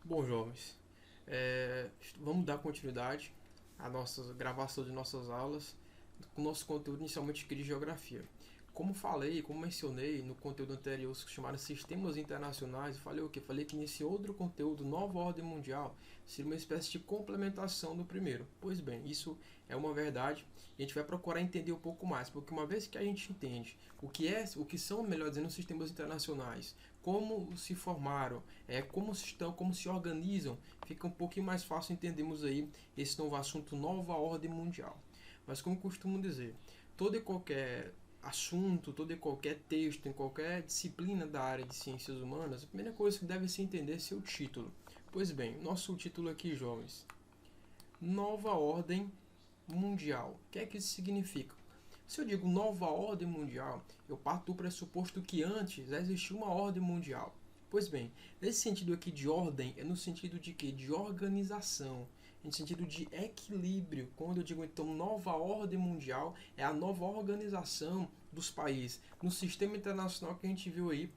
Bom, jovens, vamos dar continuidade à nossa gravação de nossas aulas com o nosso conteúdo inicialmente aqui de geografia. Como mencionei no conteúdo anterior chamado Sistemas Internacionais, eu falei o quê? Falei que nesse outro conteúdo, Nova Ordem Mundial, seria uma espécie de complementação do primeiro. Pois bem, isso é uma verdade e a gente vai procurar entender um pouco mais, porque uma vez que a gente entende o que são, melhor dizendo, os sistemas internacionais, como se formaram, como se organizam, fica um pouquinho mais fácil entendermos aí esse novo assunto, Nova Ordem Mundial. Mas como costumo dizer, todo e qualquer assunto, todo e qualquer texto, em qualquer disciplina da área de ciências humanas, a primeira coisa que deve se entender é seu título. Pois bem, nosso título aqui, jovens, Nova Ordem Mundial. O que é que isso significa? Se eu digo nova ordem mundial, eu parto do pressuposto que antes já existia uma ordem mundial. Pois bem, nesse sentido aqui de ordem, é no sentido de que? De organização, no sentido de equilíbrio. Quando eu digo então nova ordem mundial, é a nova organização dos países, no sistema internacional que a gente viu aí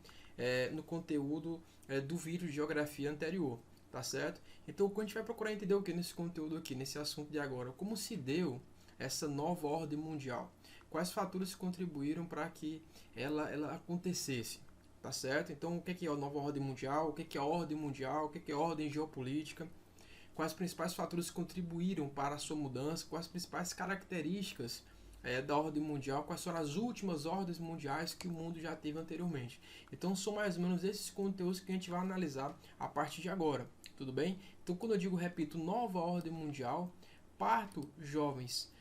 no conteúdo do vídeo de geografia anterior. Tá certo? Então, a gente vai procurar entender o que nesse conteúdo aqui, nesse assunto de agora? Como se deu essa nova ordem mundial? Quais fatores contribuíram para que ela acontecesse? Tá certo? Então, o que é a nova ordem mundial? O que é a ordem mundial? O que é a ordem geopolítica? Quais os principais fatores contribuíram para a sua mudança? Quais as principais características da ordem mundial? Quais foram as últimas ordens mundiais que o mundo já teve anteriormente? Então, são mais ou menos esses conteúdos que a gente vai analisar a partir de agora. Tudo bem? Então, quando eu digo, repito, nova ordem mundial, parto, jovens,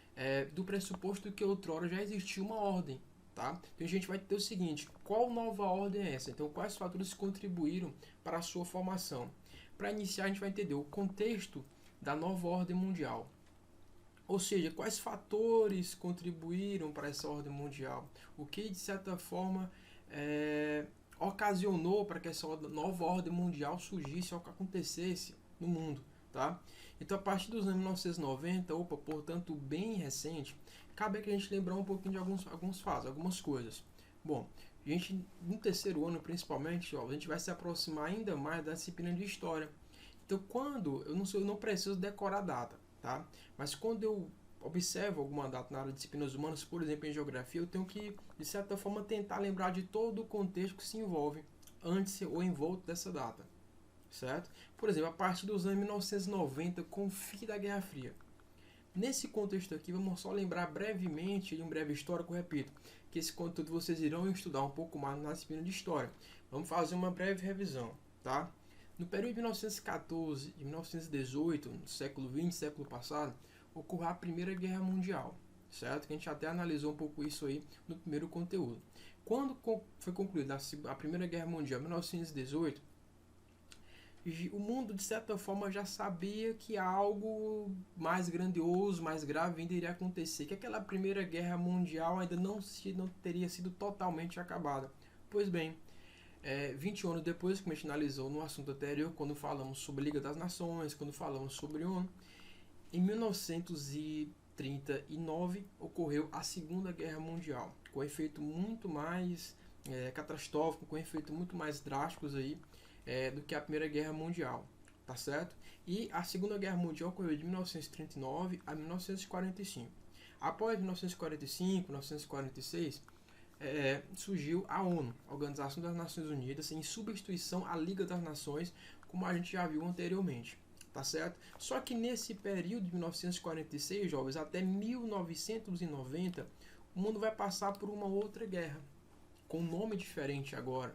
do pressuposto que outrora já existiu uma ordem. Tá? Então, a gente vai ter o seguinte: qual nova ordem é essa? Então, quais fatores contribuíram para a sua formação? Para iniciar, a gente vai entender o contexto da nova ordem mundial. Ou seja, quais fatores contribuíram para essa ordem mundial? O que, de certa forma, ocasionou para que essa nova ordem mundial surgisse ou que acontecesse no mundo, tá? Então, a partir dos anos 1990, portanto, bem recente, cabe aqui a gente lembrar um pouquinho de alguns fatos, algumas coisas. Bom, a gente, no terceiro ano, principalmente, a gente vai se aproximar ainda mais da disciplina de História. Então, eu não preciso decorar a data, tá? Mas quando eu observo alguma data na área de disciplinas humanas, por exemplo, em geografia, eu tenho que, de certa forma, tentar lembrar de todo o contexto que se envolve antes ou em volta dessa data, certo? Por exemplo, a partir dos anos 1990, com o fim da Guerra Fria. Nesse contexto aqui, vamos só lembrar brevemente, de um breve histórico, repito, que esse conteúdo vocês irão estudar um pouco mais na disciplina de História. Vamos fazer uma breve revisão, tá? No período de 1914 e 1918, no século XX, século passado, ocorreu a Primeira Guerra Mundial, certo? Que a gente até analisou um pouco isso aí no primeiro conteúdo. Quando foi concluída a Primeira Guerra Mundial, em 1918, o mundo, de certa forma, já sabia que algo mais grandioso, mais grave ainda iria acontecer, que aquela Primeira Guerra Mundial ainda não teria sido totalmente acabada. Pois bem, 20 anos depois, como a gente analisou no assunto anterior, quando falamos sobre a Liga das Nações, quando falamos sobre o ONU, em 1939 ocorreu a Segunda Guerra Mundial, com efeito muito mais catastrófico, com efeitos muito mais drásticos aí, do que a Primeira Guerra Mundial, tá certo? E a Segunda Guerra Mundial ocorreu de 1939 a 1945. Após 1945, 1946, surgiu a ONU, a Organização das Nações Unidas, em substituição à Liga das Nações, como a gente já viu anteriormente. Tá certo? Só que nesse período de 1946, jovens, até 1990, o mundo vai passar por uma outra guerra, com um nome diferente agora,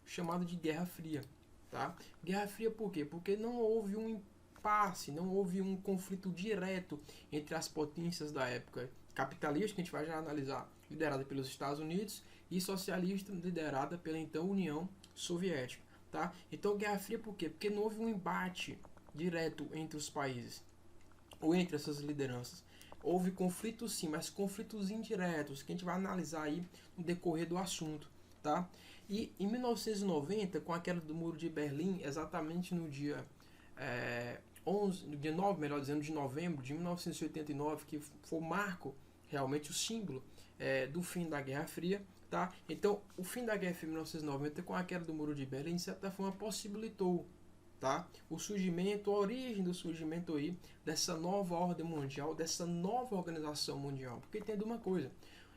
chamado de Guerra Fria. Tá? Guerra Fria por quê? Porque não houve um impasse, não houve um conflito direto entre as potências da época capitalista, que a gente vai já analisar, liderada pelos Estados Unidos, e socialista, liderada pela então União Soviética. Tá? Então, Guerra Fria por quê? Porque não houve um embate direto entre os países, ou entre essas lideranças. Houve conflitos sim, mas conflitos indiretos, que a gente vai analisar aí no decorrer do assunto. Tá? E em 1990, com a queda do Muro de Berlim, exatamente no dia 9, melhor dizendo, de novembro de 1989, que foi o marco, realmente o símbolo do fim da Guerra Fria. Tá? Então, o fim da Guerra Fria em 1990, com a queda do Muro de Berlim, de certa forma, possibilitou tá? O surgimento, a origem do surgimento aí dessa nova ordem mundial, dessa nova organização mundial. Porque entenda uma coisa,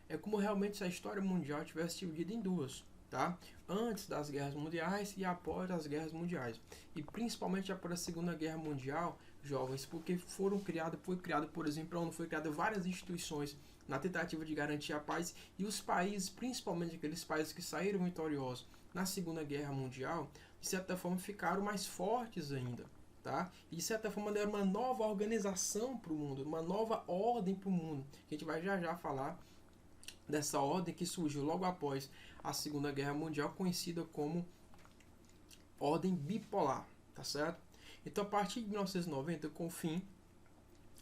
é como realmente se a história mundial tivesse dividida em duas, tá? Antes das guerras mundiais e após as guerras mundiais. E principalmente após a Segunda Guerra Mundial, jovens, porque foi criado, por exemplo, a ONU, foi criado várias instituições na tentativa de garantir a paz, e os países, principalmente aqueles países que saíram vitoriosos na Segunda Guerra Mundial, de certa forma ficaram mais fortes ainda, tá? E de certa forma deram uma nova organização para o mundo, uma nova ordem para o mundo. A gente vai já falar dessa ordem que surgiu logo após a Segunda Guerra Mundial, conhecida como ordem bipolar, tá certo? Então, a partir de 1990, com o fim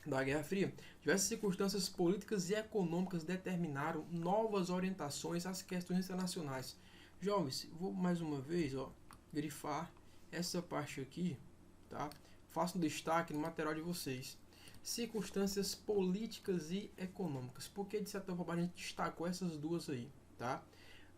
da Guerra Fria, diversas circunstâncias políticas e econômicas determinaram novas orientações às questões internacionais. Jovens, vou mais uma vez grifar essa parte aqui, tá? Faço um destaque no material de vocês. Circunstâncias políticas e econômicas. Porque de certa forma a gente destacou essas duas aí, tá?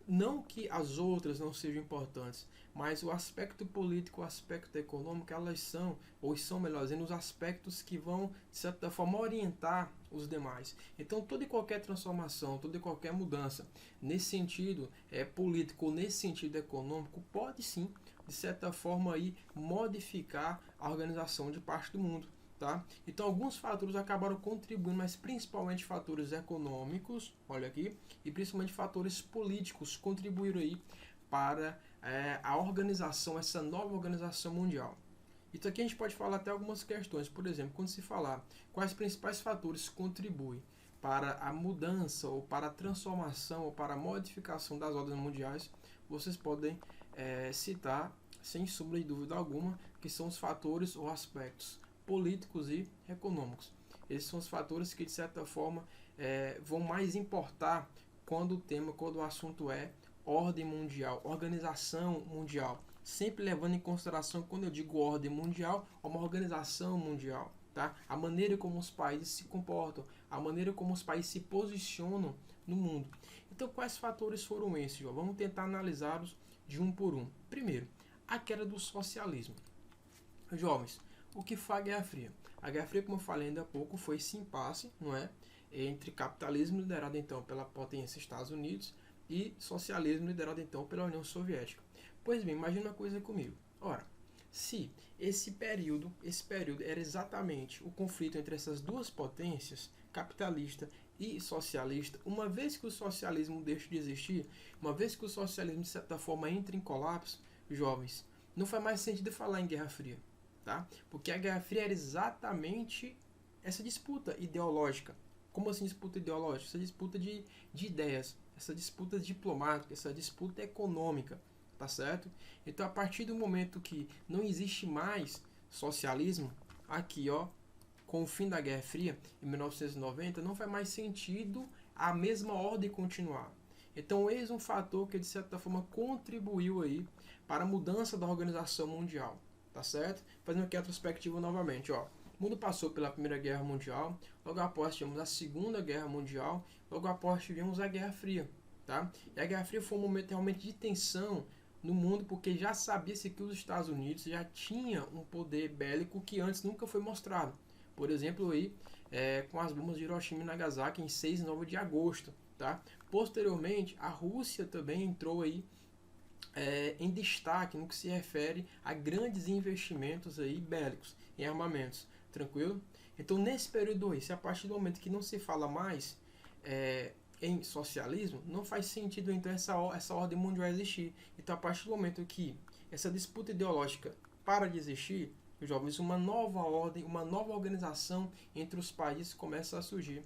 Não que as outras não sejam importantes, mas o aspecto político, o aspecto econômico, elas são, ou são melhor dizendo, os aspectos que vão, de certa forma, orientar os demais. Então, toda e qualquer transformação, toda e qualquer mudança, nesse sentido político, nesse sentido econômico, pode sim, de certa forma, aí, modificar a organização de parte do mundo. Tá? Então, alguns fatores acabaram contribuindo, mas principalmente fatores econômicos, olha aqui, e principalmente fatores políticos contribuíram aí para a organização, essa nova organização mundial. Então, aqui a gente pode falar até algumas questões. Por exemplo, quando se falar quais principais fatores contribuem para a mudança, ou para a transformação, ou para a modificação das ordens mundiais, vocês podem citar, sem sombra de dúvida alguma, que são os fatores ou aspectos políticos e econômicos. Esses são os fatores que, de certa forma, vão mais importar quando o assunto é ordem mundial, organização mundial. Sempre levando em consideração, quando eu digo ordem mundial, uma organização mundial. Tá? A maneira como os países se comportam, a maneira como os países se posicionam no mundo. Então, quais fatores foram esses? Vamos tentar analisá-los de um por um. Primeiro, a queda do socialismo. Jovens, o que foi a Guerra Fria? A Guerra Fria, como eu falei ainda há pouco, foi esse impasse, não é? Entre capitalismo liderado então pela potência Estados Unidos e socialismo liderado então pela União Soviética. Pois bem, imagina uma coisa comigo. Ora, se esse período era exatamente o conflito entre essas duas potências, capitalista e socialista, uma vez que o socialismo deixa de existir, uma vez que o socialismo de certa forma entra em colapso, jovens, não faz mais sentido falar em Guerra Fria. Tá? Porque a Guerra Fria era exatamente essa disputa ideológica. Como assim disputa ideológica? Essa disputa de ideias, essa disputa diplomática, essa disputa econômica, tá certo? Então, a partir do momento que não existe mais socialismo, aqui, com o fim da Guerra Fria, em 1990, não faz mais sentido a mesma ordem continuar. Então, eis um fator que, de certa forma, contribuiu aí para a mudança da organização mundial. Tá certo? Fazendo aqui a retrospectiva novamente, O mundo passou pela Primeira Guerra Mundial, logo após tivemos a Segunda Guerra Mundial, logo após tivemos a Guerra Fria, tá? E a Guerra Fria foi um momento realmente de tensão no mundo, porque já sabia-se que os Estados Unidos já tinha um poder bélico que antes nunca foi mostrado. Por exemplo, aí, com as bombas de Hiroshima e Nagasaki em 6 e 9 de agosto, tá? Posteriormente, a Rússia também entrou aí em destaque no que se refere a grandes investimentos aí bélicos em armamentos, tranquilo? Então, nesse período aí, se a partir do momento que não se fala mais em socialismo, não faz sentido então essa ordem mundial existir. Então, a partir do momento que essa disputa ideológica para de existir, jovens, uma nova ordem, uma nova organização entre os países começa a surgir.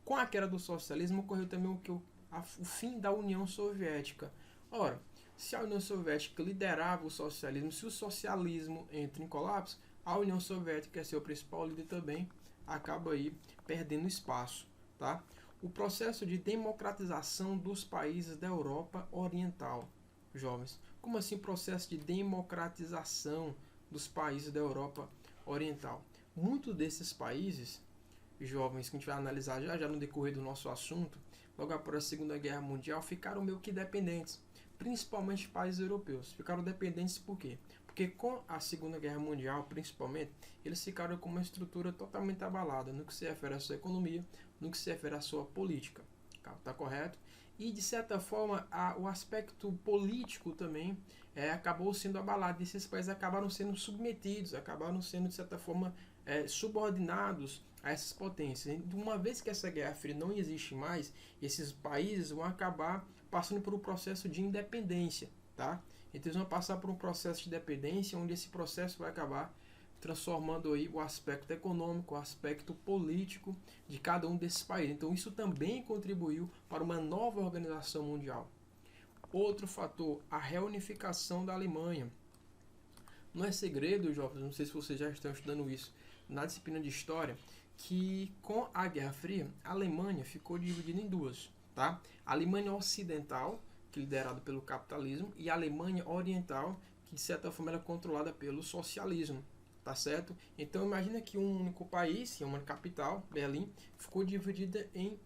Com a queda do socialismo ocorreu também o fim da União Soviética. Ora, se a União Soviética liderava o socialismo, se o socialismo entra em colapso, a União Soviética, que é seu principal líder também, acaba aí perdendo espaço. Tá? O processo de democratização dos países da Europa Oriental. Jovens, como assim processo de democratização dos países da Europa Oriental? Muitos desses países, jovens, que a gente vai analisar já no decorrer do nosso assunto, logo após a Segunda Guerra Mundial, ficaram meio que dependentes. Principalmente países europeus. Ficaram dependentes por quê? Porque com a Segunda Guerra Mundial, principalmente, eles ficaram com uma estrutura totalmente abalada no que se refere à sua economia, no que se refere à sua política. Tá correto? E, de certa forma, o aspecto político também acabou sendo abalado. Esses países acabaram sendo submetidos, acabaram sendo, de certa forma, subordinados a essas potências. Uma vez que essa Guerra Fria não existe mais, esses países vão acabar passando por um processo de independência, tá? Então eles vão passar por um processo de dependência, onde esse processo vai acabar transformando aí o aspecto econômico, o aspecto político de cada um desses países. Então isso também contribuiu para uma nova organização mundial. Outro fator, a reunificação da Alemanha. Não é segredo, jovens, não sei se vocês já estão estudando isso na disciplina de História, que com a Guerra Fria, a Alemanha ficou dividida em duas, tá? A Alemanha Ocidental, que é liderada pelo capitalismo, e a Alemanha Oriental, que de certa forma era controlada pelo socialismo, tá certo? Então imagina que um único país, uma capital, Berlim, ficou dividida em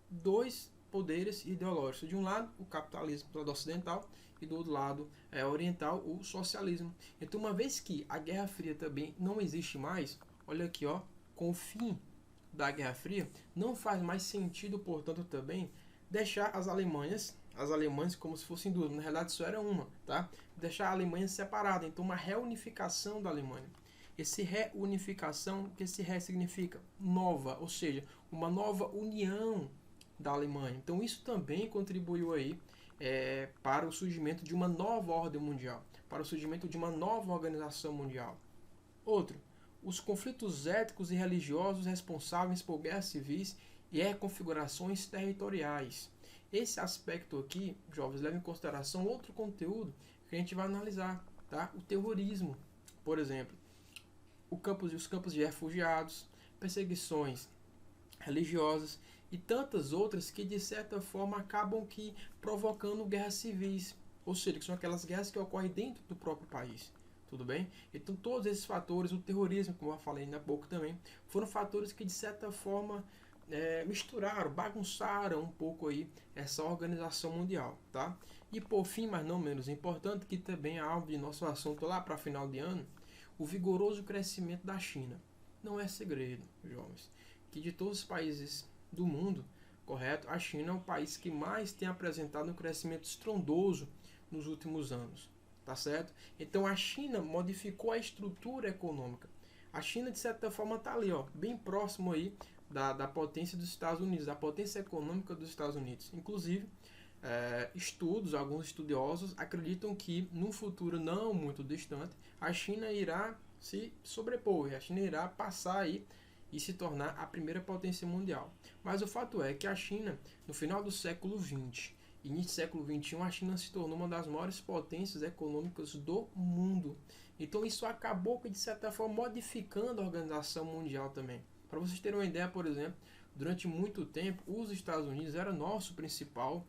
dois poderes ideológicos. De um lado, o capitalismo do lado ocidental, e do outro lado oriental, o socialismo. Então, uma vez que a Guerra Fria também não existe mais, olha aqui, ó, com o fim da Guerra Fria, não faz mais sentido, portanto, também deixar as Alemanhas como se fossem duas. Na realidade, isso era uma, tá? Deixar a Alemanha separada. Então, uma reunificação da Alemanha. Esse reunificação, o que esse re significa? Nova, ou seja, uma nova união da Alemanha. Então, isso também contribuiu aí para o surgimento de uma nova ordem mundial, para o surgimento de uma nova organização mundial. Outro, os conflitos étnicos e religiosos responsáveis por guerras civis e reconfigurações territoriais. Esse aspecto aqui, jovens, leva em consideração outro conteúdo que a gente vai analisar, tá? O terrorismo, por exemplo, os campos de refugiados, perseguições religiosas e tantas outras que de certa forma acabam que provocando guerras civis, ou seja, que são aquelas guerras que ocorrem dentro do próprio país. Tudo bem? Então todos esses fatores, o terrorismo, como eu falei ainda há pouco também, foram fatores que de certa forma misturaram, bagunçaram um pouco aí essa organização mundial, tá? E por fim, mas não menos importante, que também é alvo de nosso assunto lá para final de ano, o vigoroso crescimento da China. Não é segredo, jovens, que de todos os países do mundo, correto, a China é o país que mais tem apresentado um crescimento estrondoso nos últimos anos, tá certo? Então a China modificou a estrutura econômica. A China, de certa forma, está ali, ó, bem próximo aí da potência dos Estados Unidos, da potência econômica dos Estados Unidos. Inclusive, alguns estudiosos acreditam que num futuro não muito distante, a China irá se sobrepor, a China irá passar aí e se tornar a primeira potência mundial. Mas o fato é que a China, no final do século XX, início do século XXI, a China se tornou uma das maiores potências econômicas do mundo. Então isso acabou, de certa forma, modificando a organização mundial também. Para vocês terem uma ideia, por exemplo, durante muito tempo, os Estados Unidos era nosso principal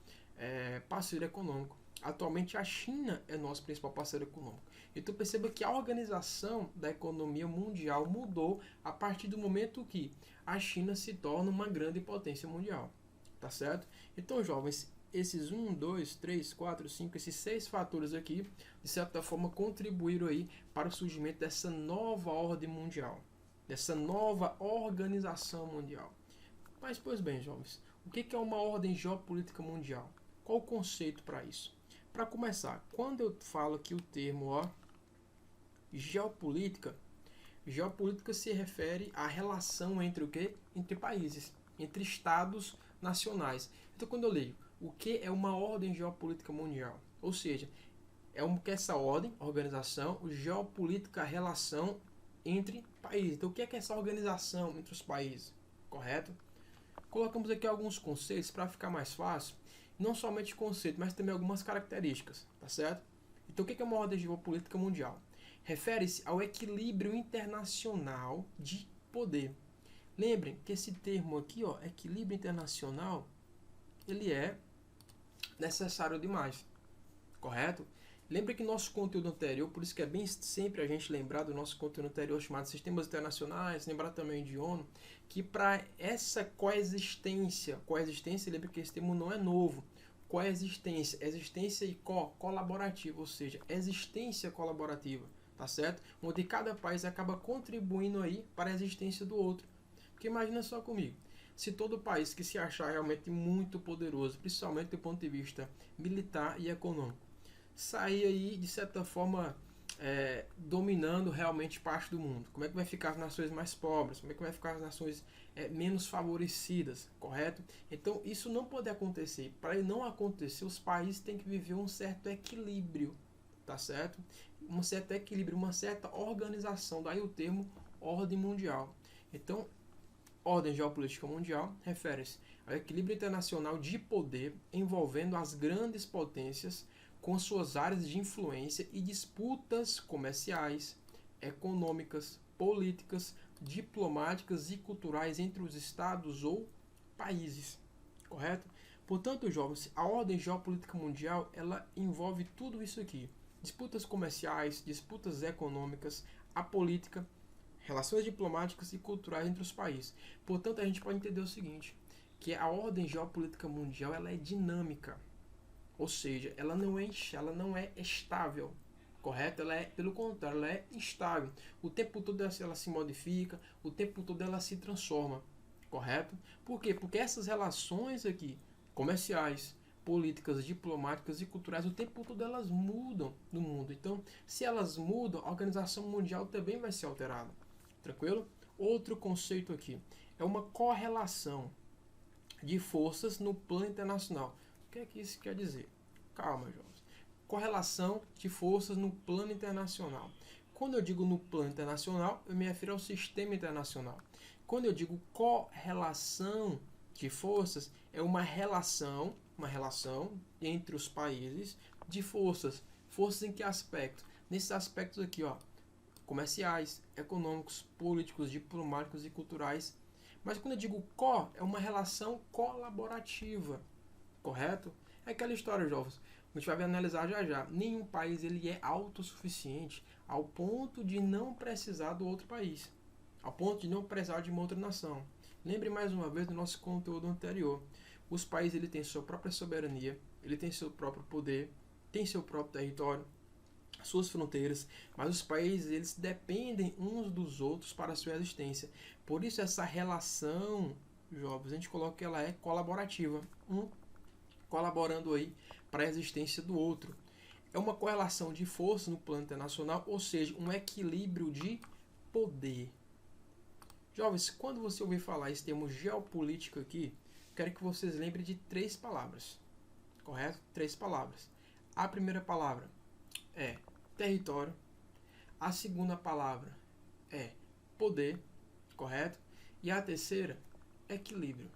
parceiro econômico. Atualmente a China é nosso principal parceiro econômico. Então perceba que a organização da economia mundial mudou a partir do momento que a China se torna uma grande potência mundial. Tá certo? Então, jovens, esses 1, 2, 3, 4, 5, esses 6 fatores aqui, de certa forma, contribuíram aí para o surgimento dessa nova ordem mundial, dessa nova organização mundial. Mas, pois bem, jovens, o que é uma ordem geopolítica mundial? Qual o conceito para isso? Para começar, quando eu falo aqui o termo geopolítica se refere à relação entre o quê? Entre países, entre estados nacionais. Então, quando eu leio o que é uma ordem geopolítica mundial, ou seja, que essa ordem, organização, geopolítica, relação entre países. Então, o que é essa organização entre os países? Correto? Colocamos aqui alguns conceitos para ficar mais fácil. Não somente conceito, mas também algumas características, tá certo? Então, o que é uma ordem geopolítica mundial? Refere-se ao equilíbrio internacional de poder. Lembrem que esse termo aqui, equilíbrio internacional, ele é necessário demais, correto? Lembre que nosso conteúdo anterior, por isso que é bem sempre a gente lembrar do nosso conteúdo anterior chamado Sistemas Internacionais, lembrar também de ONU, que para essa coexistência, lembre que esse termo não é novo, existência e colaborativa, ou seja, existência colaborativa, tá certo? Onde cada país acaba contribuindo aí para a existência do outro. Porque imagina só comigo, se todo país que se achar realmente muito poderoso, principalmente do ponto de vista militar e econômico, sair aí, de certa forma, dominando realmente parte do mundo. Como é que vai ficar as nações mais pobres? Como é que vai ficar as nações menos favorecidas, correto? Então, isso não pode acontecer. Para ele não acontecer, os países têm que viver um certo equilíbrio, tá certo? Um certo equilíbrio, uma certa organização, daí o termo ordem mundial. Então, ordem geopolítica mundial refere-se ao equilíbrio internacional de poder envolvendo as grandes potências com suas áreas de influência e disputas comerciais, econômicas, políticas, diplomáticas e culturais entre os estados ou países, correto? Portanto, jovens, a ordem geopolítica mundial ela envolve tudo isso aqui: disputas comerciais, disputas econômicas, a política, relações diplomáticas e culturais entre os países. Portanto, a gente pode entender o seguinte, que a ordem geopolítica mundial ela é dinâmica. Ou seja, ela não é estável, correto? Ela é, pelo contrário, ela é instável. O tempo todo ela se modifica, o tempo todo ela se transforma, correto? Por quê? Porque essas relações aqui, comerciais, políticas, diplomáticas e culturais, o tempo todo elas mudam no mundo. Então, se elas mudam, a organização mundial também vai ser alterada. Tranquilo? Outro conceito aqui é uma correlação de forças no plano internacional. O que isso quer dizer? Calma, jovens. Correlação de forças no plano internacional. Quando eu digo no plano internacional, eu me refiro ao sistema internacional. Quando eu digo correlação de forças, é uma relação entre os países de forças. Forças em que aspecto? Nesses aspectos aqui, ó, comerciais, econômicos, políticos, diplomáticos e culturais. Mas quando eu digo é uma relação colaborativa, correto? É aquela história, jovens, a gente vai analisar já já. Nenhum país ele é autossuficiente ao ponto de não precisar do outro país, ao ponto de não precisar de uma outra nação. Lembre mais uma vez do nosso conteúdo anterior. Os países ele têm sua própria soberania, ele tem seu próprio poder, tem seu próprio território, suas fronteiras, mas os países eles dependem uns dos outros para a sua existência. Por isso essa relação, jovens, a gente coloca que ela é colaborativa, um colaborando aí para a existência do outro. É uma correlação de força no plano internacional, ou seja, um equilíbrio de poder. Jovens, quando você ouvir falar esse termo geopolítica aqui, quero que vocês lembrem de 3 palavras, correto? 3 palavras. A primeira palavra é território. A segunda palavra é poder, correto? E a terceira, equilíbrio,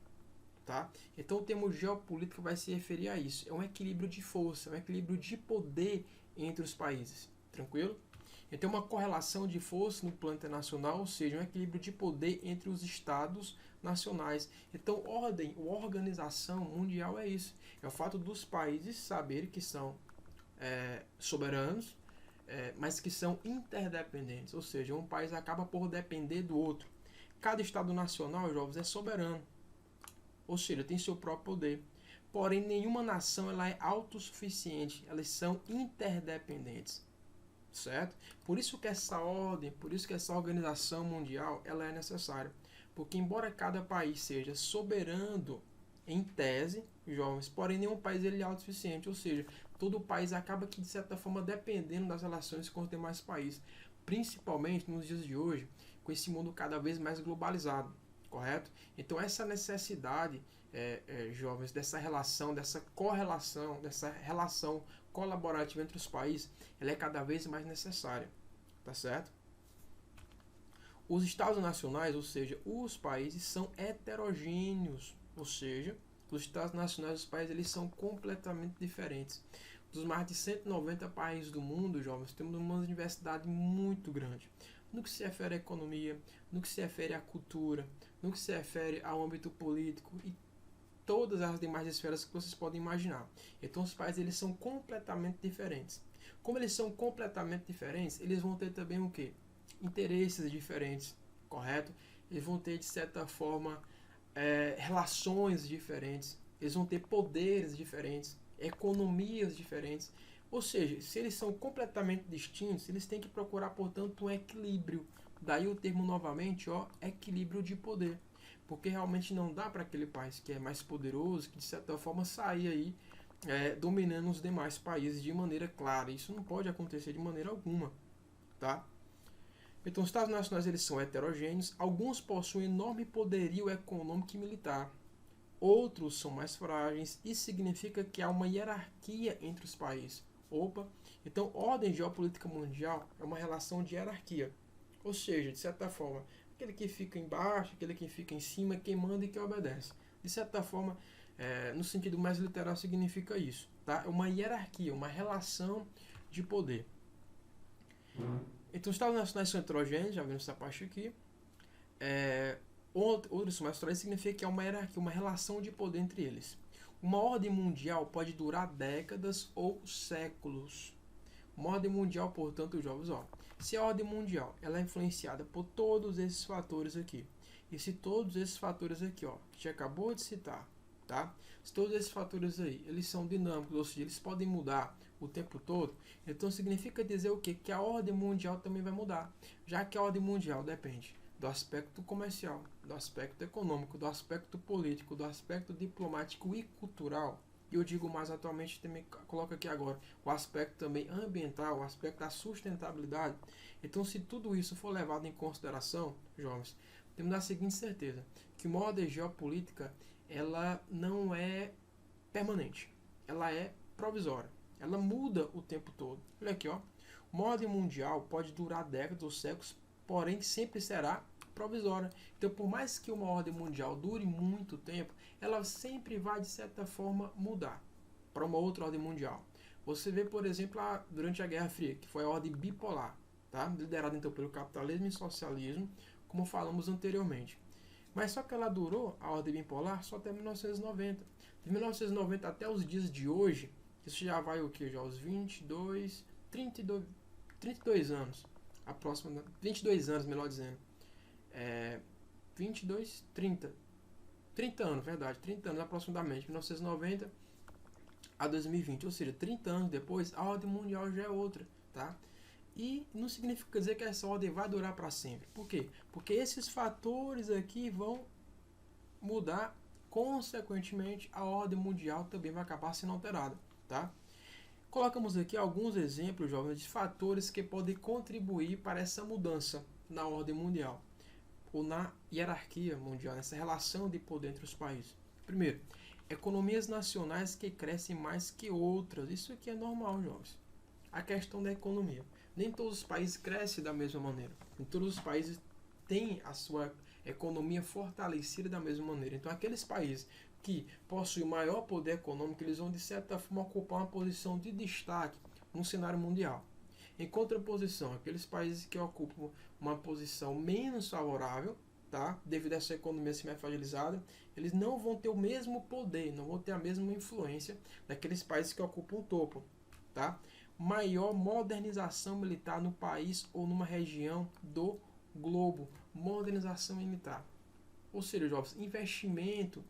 tá? Então o termo geopolítica vai se referir a isso. É um equilíbrio de força, é um equilíbrio de poder entre os países, tranquilo? Então uma correlação de força no plano internacional, ou seja, um equilíbrio de poder entre os estados nacionais. Então organização mundial é isso. É o fato dos países saberem que são soberanos, mas que são interdependentes, ou seja, um país acaba por depender do outro. Cada estado nacional, jovens, é soberano, ou seja, tem seu próprio poder. Porém, nenhuma nação ela é autossuficiente, elas são interdependentes, certo? Por isso que essa ordem, por isso que essa organização mundial ela é necessária, porque embora cada país seja soberano em tese, jovens, porém nenhum país ele é autossuficiente, ou seja, todo o país acaba que de certa forma dependendo das relações com os demais países, principalmente nos dias de hoje, com esse mundo cada vez mais globalizado, correto? Então essa necessidade, jovens, dessa relação, dessa correlação, dessa relação colaborativa entre os países, ela é cada vez mais necessária, tá certo? Os estados nacionais, ou seja, os países são heterogêneos, ou seja, os estados nacionais dos países eles são completamente diferentes. Dos mais de 190 países do mundo, jovens, temos uma diversidade muito grande. No que se refere à economia, no que se refere à cultura, no que se refere ao âmbito político e todas as demais esferas que vocês podem imaginar. Então os países eles são completamente diferentes. Como eles são completamente diferentes, eles vão ter também o quê? Interesses diferentes, correto? Eles vão ter, de certa forma, relações diferentes, eles vão ter poderes diferentes, economias diferentes. Ou seja, se eles são completamente distintos, eles têm que procurar, portanto, um equilíbrio. Daí o termo novamente, ó, equilíbrio de poder. Porque realmente não dá para aquele país que é mais poderoso, que de certa forma sair aí dominando os demais países de maneira clara. Isso não pode acontecer de maneira alguma, tá? Então, os Estados nacionais eles são heterogêneos, alguns possuem enorme poderio econômico e militar, outros são mais frágeis. Isso significa que há uma hierarquia entre os países. Opa, então ordem geopolítica mundial é uma relação de hierarquia, ou seja, de certa forma, aquele que fica embaixo, aquele que fica em cima, quem manda e quem obedece. De certa forma, no sentido mais literal, significa isso, tá? É uma hierarquia, uma relação de poder. Então, os Estados nacionais são heterogêneos, já vimos essa parte aqui. Outros mais frágeis significa que há uma hierarquia, uma relação de poder entre eles. Uma ordem mundial pode durar décadas ou séculos. Uma ordem mundial, portanto, jovens, ó, se a ordem mundial ela é influenciada por todos esses fatores aqui, e se todos esses fatores aqui, ó, que já acabou de citar, tá? Se todos esses fatores aí, eles são dinâmicos, ou seja, eles podem mudar o tempo todo, então significa dizer o quê? Que a ordem mundial também vai mudar, já que a ordem mundial depende do aspecto comercial, do aspecto econômico, do aspecto político, do aspecto diplomático e cultural. E eu digo mais atualmente, também coloco aqui agora, o aspecto também ambiental, o aspecto da sustentabilidade. Então, se tudo isso for levado em consideração, jovens, temos a seguinte certeza, que uma ordem geopolítica, ela não é permanente, ela é provisória, ela muda o tempo todo. Olha aqui, ó, uma ordem mundial pode durar décadas ou séculos, porém sempre será provisória. Então, por mais que uma ordem mundial dure muito tempo, ela sempre vai, de certa forma, mudar para uma outra ordem mundial. Você vê, por exemplo, durante a Guerra Fria, que foi a ordem bipolar, tá? Liderada então pelo capitalismo e socialismo, como falamos anteriormente. Mas só que ela durou, a ordem bipolar, só até 1990. De 1990 até os dias de hoje, isso já vai o que? Já os 32 anos. A próxima, 22 anos, melhor dizendo. 30 anos, verdade, 30 anos aproximadamente, 1990 a 2020, ou seja, 30 anos depois, a ordem mundial já é outra, tá? E não significa dizer que essa ordem vai durar para sempre. Por quê? Porque esses fatores aqui vão mudar, consequentemente, a ordem mundial também vai acabar sendo alterada, tá? Colocamos aqui alguns exemplos, jovens, de fatores que podem contribuir para essa mudança na ordem mundial, ou na hierarquia mundial, nessa relação de poder entre os países. Primeiro, economias nacionais que crescem mais que outras. Isso aqui é normal, jovens. A questão da economia. Nem todos os países crescem da mesma maneira. Nem todos os países têm a sua economia fortalecida da mesma maneira. Então, aqueles países que possuem maior poder econômico, eles vão, de certa forma, ocupar uma posição de destaque no cenário mundial. Em contraposição, aqueles países que ocupam uma posição menos favorável, tá? Devido a essa economia ser mais fragilizada, eles não vão ter o mesmo poder, não vão ter a mesma influência daqueles países que ocupam o topo, tá? Maior modernização militar no país ou numa região do globo. Modernização militar. Ou seja, jovens, investimento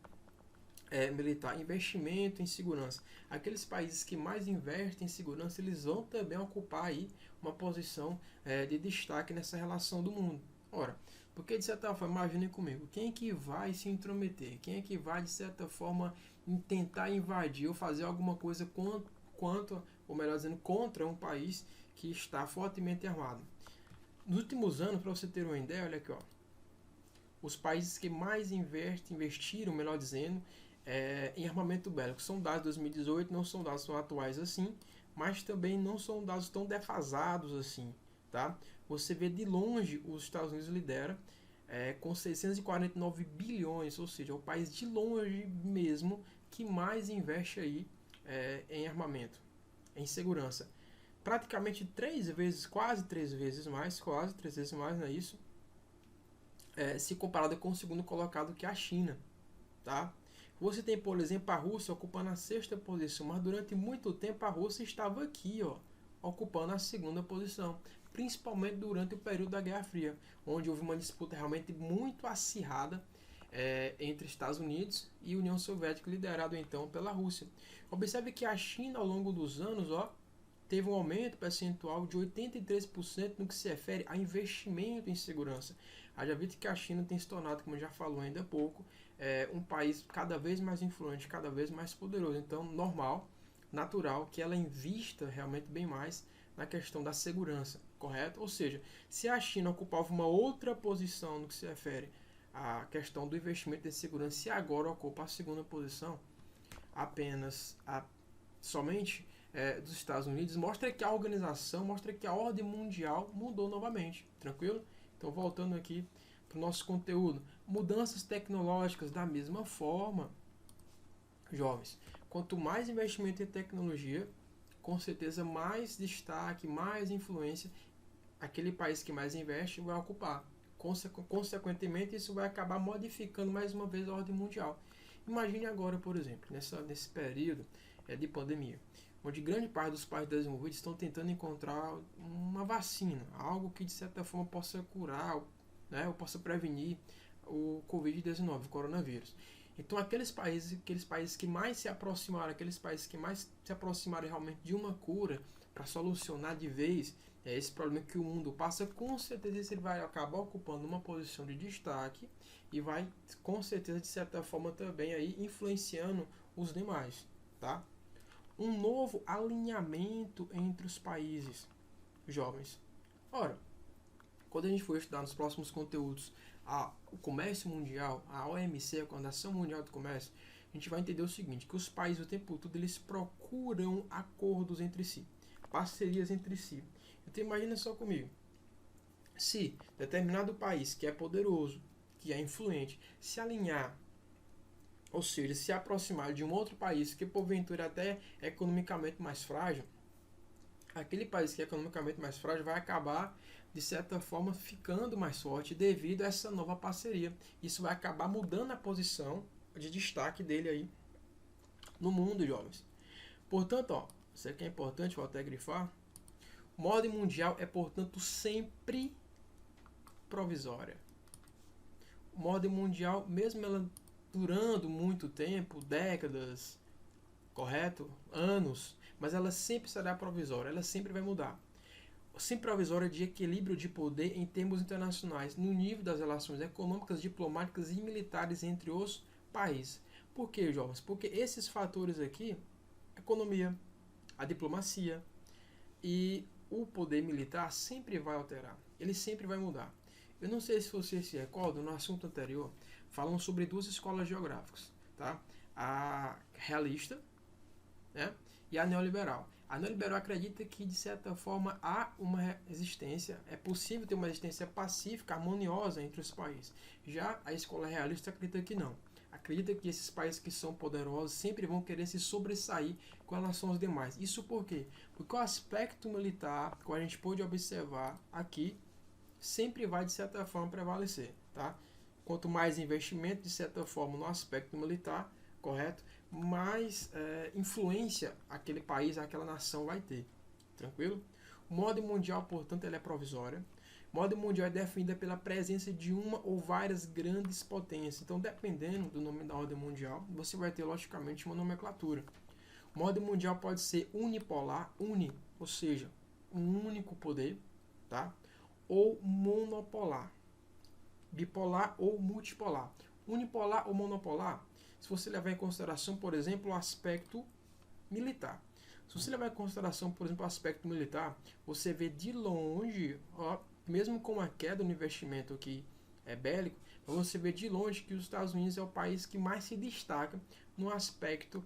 militar, investimento em segurança. Aqueles países que mais investem em segurança, eles vão também ocupar aí uma posição de destaque nessa relação do mundo. Ora, porque de certa forma, imaginem comigo, quem é que vai se intrometer? Quem é que vai, de certa forma, tentar invadir ou fazer alguma coisa ou melhor dizendo, contra um país que está fortemente armado? Nos últimos anos, para você ter uma ideia, olha aqui, ó, os países que mais investiram, melhor dizendo, em armamento bélico. São dados de 2018, não são dados tão atuais assim, mas também não são dados tão defasados assim, tá? Você vê de longe os Estados Unidos lidera com 649 bilhões, ou seja, é o país de longe mesmo que mais investe aí em armamento, em segurança. Praticamente quase três vezes mais, não é isso? Se comparado com o segundo colocado, que é a China, tá? Você tem, por exemplo, a Rússia ocupando a sexta posição, mas durante muito tempo a Rússia estava aqui, ó, ocupando a segunda posição, principalmente durante o período da Guerra Fria, onde houve uma disputa realmente muito acirrada entre Estados Unidos e União Soviética, liderado então pela Rússia. Observe que a China, ao longo dos anos, ó, teve um aumento percentual de 83% no que se refere a investimento em segurança. Haja visto que a China tem se tornado, como já falou ainda há pouco, um país cada vez mais influente, cada vez mais poderoso. Então, normal, natural, que ela invista realmente bem mais na questão da segurança, correto? Ou seja, se a China ocupava uma outra posição no que se refere à questão do investimento em segurança, e agora ocupa a segunda posição, somente dos Estados Unidos, mostra que a organização, mostra que a ordem mundial mudou novamente, tranquilo? Então, voltando aqui para o nosso conteúdo, mudanças tecnológicas da mesma forma, jovens, quanto mais investimento em tecnologia, com certeza mais destaque, mais influência aquele país que mais investe vai ocupar. Consequentemente, isso vai acabar modificando mais uma vez a ordem mundial. Imagine agora, por exemplo, nesse período de pandemia, onde grande parte dos países desenvolvidos estão tentando encontrar uma vacina, algo que de certa forma possa curar, né, ou possa prevenir o Covid-19, o coronavírus. Então, aqueles países que mais se aproximaram, aqueles países que mais se aproximaram realmente de uma cura para solucionar de vez esse problema que o mundo passa, com certeza ele vai acabar ocupando uma posição de destaque e vai, com certeza, de certa forma também aí influenciando os demais, tá? Um novo alinhamento entre os países, jovens. Ora, quando a gente for estudar nos próximos conteúdos o comércio mundial, a OMC, a Organização Mundial do Comércio, a gente vai entender o seguinte, que os países o tempo todo eles procuram acordos entre si, parcerias entre si. Então imagina só comigo, se determinado país que é poderoso, que é influente, se alinhar, ou seja, se aproximar de um outro país que porventura até é economicamente mais frágil, aquele país que é economicamente mais frágil vai acabar, de certa forma, ficando mais forte devido a essa nova parceria. Isso vai acabar mudando a posição de destaque dele aí no mundo, jovens. Portanto, isso aqui é importante, vou até grifar. A ordem mundial é, portanto, sempre provisória. A ordem mundial, mesmo ela durando muito tempo, décadas, correto? Anos, mas ela sempre será provisória, ela sempre vai mudar. Sempre provisória de equilíbrio de poder em termos internacionais, no nível das relações econômicas, diplomáticas e militares entre os países. Por quê, jovens? Porque esses fatores aqui, a economia, a diplomacia e o poder militar sempre vai alterar, ele sempre vai mudar. Eu não sei se vocês se recordam, no assunto anterior, falamos sobre duas escolas geográficas, tá? A realista, né? E a neoliberal. A neoliberal acredita que, de certa forma, há uma resistência, é possível ter uma resistência pacífica, harmoniosa entre os países. Já a escola realista acredita que não. Acredita que esses países que são poderosos sempre vão querer se sobressair com relação aos demais. Isso por quê? Porque o aspecto militar, como a gente pôde observar aqui, sempre vai, de certa forma, prevalecer. Tá? Quanto mais investimento, de certa forma, no aspecto militar, correto? Mais influência aquele país, aquela nação vai ter. Tranquilo? O ordem mundial, portanto, ela é provisória. A ordem mundial é definida pela presença de uma ou várias grandes potências. Então, dependendo do nome da ordem mundial, você vai ter, logicamente, uma nomenclatura. A ordem mundial pode ser unipolar, ou seja, um único poder, tá? Ou monopolar, bipolar ou multipolar. Unipolar ou monopolar, se você levar em consideração, por exemplo, o aspecto militar. Se você levar em consideração, por exemplo, o aspecto militar, você vê de longe, mesmo com a queda no investimento aqui bélico, você vê de longe que os Estados Unidos é o país que mais se destaca no aspecto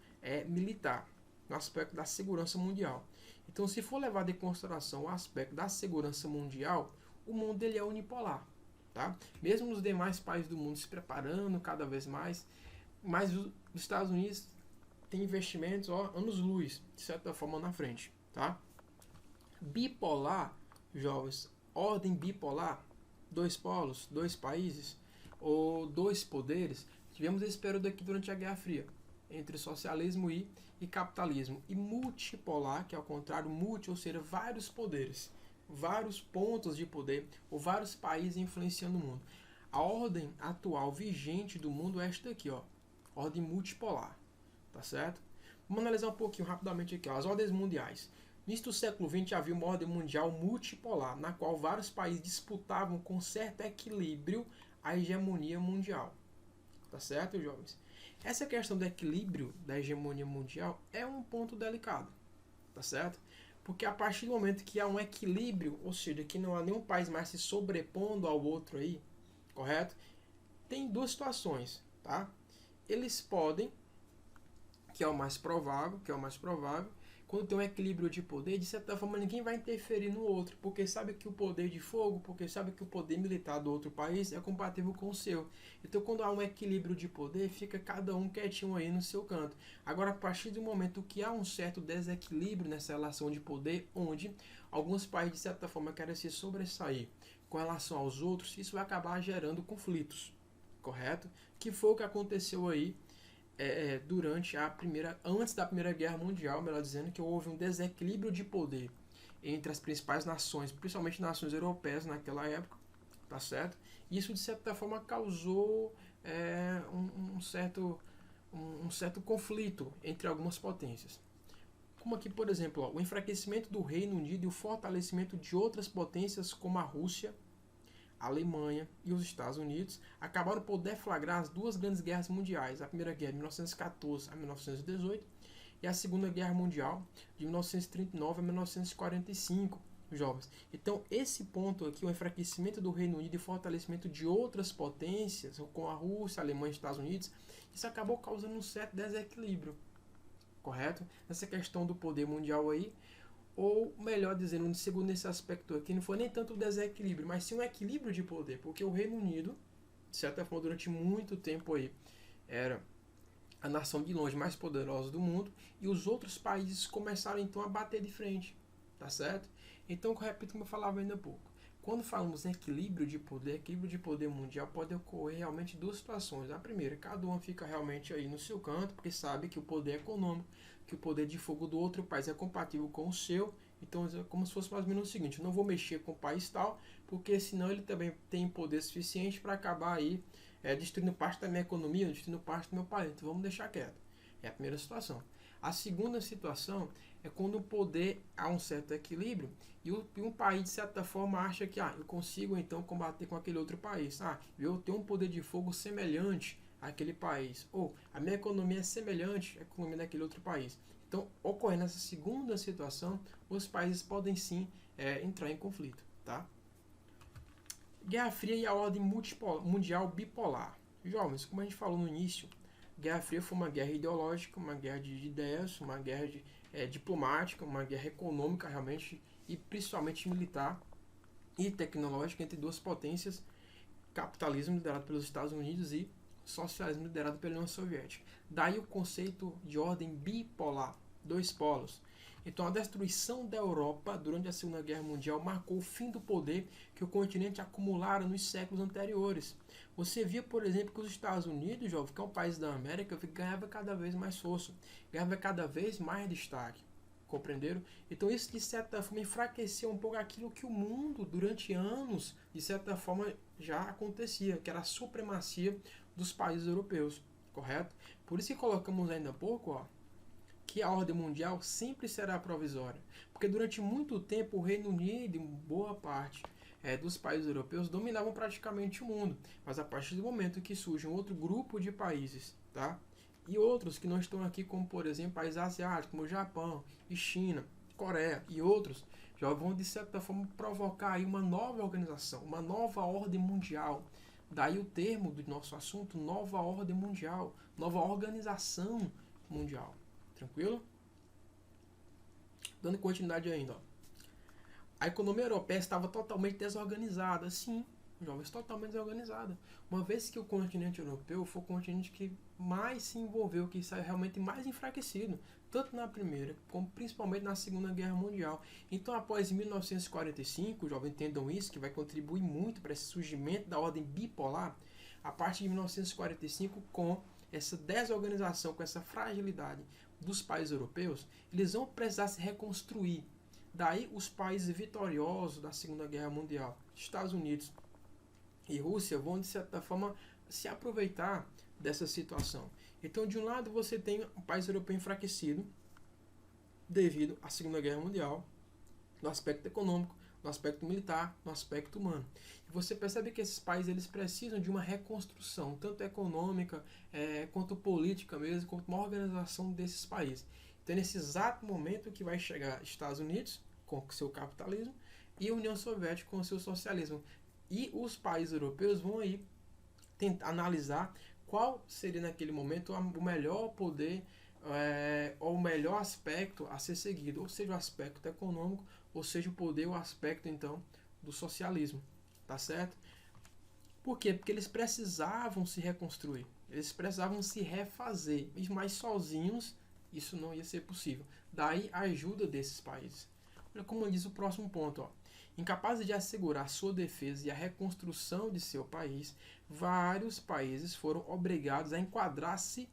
militar, no aspecto da segurança mundial. Então, se for levado em consideração o aspecto da segurança mundial, o mundo ele é unipolar. Tá? Mesmo os demais países do mundo se preparando cada vez mais, mas os Estados Unidos têm investimentos anos-luz, de certa forma, na frente. Tá? Bipolar, jovens, ordem bipolar, dois polos, dois países, ou dois poderes. Tivemos esse período aqui durante a Guerra Fria, entre socialismo e capitalismo. E multipolar, que é ao contrário, ou seja, vários poderes, vários pontos de poder, ou vários países influenciando o mundo. A ordem atual vigente do mundo é esta aqui, ordem multipolar, tá certo? Vamos analisar um pouquinho rapidamente aqui, as ordens mundiais. No início do século XX havia uma ordem mundial multipolar, na qual vários países disputavam com certo equilíbrio a hegemonia mundial. Tá certo, jovens? Essa questão do equilíbrio da hegemonia mundial é um ponto delicado, tá certo? Porque a partir do momento que há um equilíbrio, ou seja, que não há nenhum país mais se sobrepondo ao outro aí, correto? Tem duas situações, tá? Eles podem, que é o mais provável, quando tem um equilíbrio de poder, de certa forma ninguém vai interferir no outro, porque sabe que o poder de fogo, porque sabe que o poder militar do outro país é compatível com o seu. Então, quando há um equilíbrio de poder, fica cada um quietinho aí no seu canto. Agora, a partir do momento que há um certo desequilíbrio nessa relação de poder, onde alguns países, de certa forma, querem se sobressair com relação aos outros, isso vai acabar gerando conflitos, correto? Que foi o que aconteceu aí durante antes da Primeira Guerra Mundial, melhor dizendo, que houve um desequilíbrio de poder entre as principais nações, principalmente nações europeias naquela época, tá certo? E isso de certa forma causou um certo conflito entre algumas potências. Como aqui, por exemplo, o enfraquecimento do Reino Unido e o fortalecimento de outras potências como a Rússia, a Alemanha e os Estados Unidos acabaram por deflagrar as duas grandes guerras mundiais, a Primeira Guerra de 1914 a 1918 e a Segunda Guerra Mundial de 1939 a 1945, jovens. Então, esse ponto aqui, o enfraquecimento do Reino Unido e o fortalecimento de outras potências, como a Rússia, a Alemanha e os Estados Unidos, isso acabou causando um certo desequilíbrio, correto? Nessa questão do poder mundial aí, ou melhor dizendo, segundo esse aspecto aqui, não foi nem tanto o desequilíbrio, mas sim um equilíbrio de poder, porque o Reino Unido, de certa forma, durante muito tempo aí, era a nação de longe mais poderosa do mundo, e os outros países começaram então a bater de frente, tá certo? Então, eu repito como eu falava ainda há pouco, quando falamos em equilíbrio de poder mundial, pode ocorrer realmente duas situações. A primeira, cada um fica realmente aí no seu canto, porque sabe que o poder econômico, que o poder de fogo do outro país é compatível com o seu. Então, é como se fosse mais ou menos o seguinte: eu não vou mexer com o país tal, porque senão ele também tem poder suficiente para acabar aí destruindo parte da minha economia, destruindo parte do meu país. Então, vamos deixar quieto. É a primeira situação. A segunda situação é quando o poder há um certo equilíbrio e um país, de certa forma, acha que eu consigo então combater com aquele outro país. Eu tenho um poder de fogo semelhante àquele país. Ou a minha economia é semelhante à economia daquele outro país. Então, ocorrendo essa segunda situação, os países podem sim entrar em conflito. Tá? Guerra Fria e a ordem mundial bipolar. Jovens, como a gente falou no início, Guerra Fria foi uma guerra ideológica, uma guerra de ideias, uma guerra diplomática, uma guerra econômica realmente e principalmente militar e tecnológica entre duas potências, capitalismo liderado pelos Estados Unidos e socialismo liderado pela União Soviética. Daí o conceito de ordem bipolar, dois polos. Então, a destruição da Europa durante a Segunda Guerra Mundial marcou o fim do poder que o continente acumulara nos séculos anteriores. Você via, por exemplo, que os Estados Unidos, jovem, que é um país da América, ganhava cada vez mais força, ganhava cada vez mais destaque. Compreenderam? Então, isso, de certa forma, enfraqueceu um pouco aquilo que o mundo, durante anos, de certa forma, já acontecia, que era a supremacia dos países europeus. Correto? Por isso que colocamos ainda há pouco, que a ordem mundial sempre será provisória, porque durante muito tempo o Reino Unido e boa parte dos países europeus dominavam praticamente o mundo, mas a partir do momento que surge um outro grupo de países, tá? E outros que não estão aqui, como por exemplo países asiáticos, como Japão e China, Coreia e outros, já vão de certa forma provocar aí uma nova organização, uma nova ordem mundial. Daí o termo do nosso assunto, nova ordem mundial, nova organização mundial. Tranquilo? Dando continuidade ainda. A economia europeia estava totalmente desorganizada. Sim, jovens, totalmente desorganizada. Uma vez que o continente europeu foi o continente que mais se envolveu, que saiu realmente mais enfraquecido, tanto na Primeira como principalmente na Segunda Guerra Mundial. Então, após 1945, jovens, entendam isso, que vai contribuir muito para esse surgimento da ordem bipolar, a partir de 1945, com essa desorganização, com essa fragilidade dos países europeus, eles vão precisar se reconstruir. Daí os países vitoriosos da Segunda Guerra Mundial, Estados Unidos e Rússia, vão de certa forma se aproveitar dessa situação. Então, de um lado você tem um país europeu enfraquecido, devido à Segunda Guerra Mundial, no aspecto econômico, no aspecto militar, no aspecto humano. E você percebe que esses países eles precisam de uma reconstrução, tanto econômica quanto política mesmo, quanto uma organização desses países. Então, nesse exato momento que vai chegar Estados Unidos com o seu capitalismo e a União Soviética com o seu socialismo. E os países europeus vão aí tentar analisar qual seria naquele momento o melhor poder ou o melhor aspecto a ser seguido, ou seja, o aspecto econômico, ou seja, o poder, o aspecto então do socialismo, tá certo? Por quê? Porque eles precisavam se reconstruir, eles precisavam se refazer, mas sozinhos isso não ia ser possível. Daí a ajuda desses países. Olha como diz o próximo ponto, ó. Incapazes de assegurar sua defesa e a reconstrução de seu país, vários países foram obrigados a enquadrar-se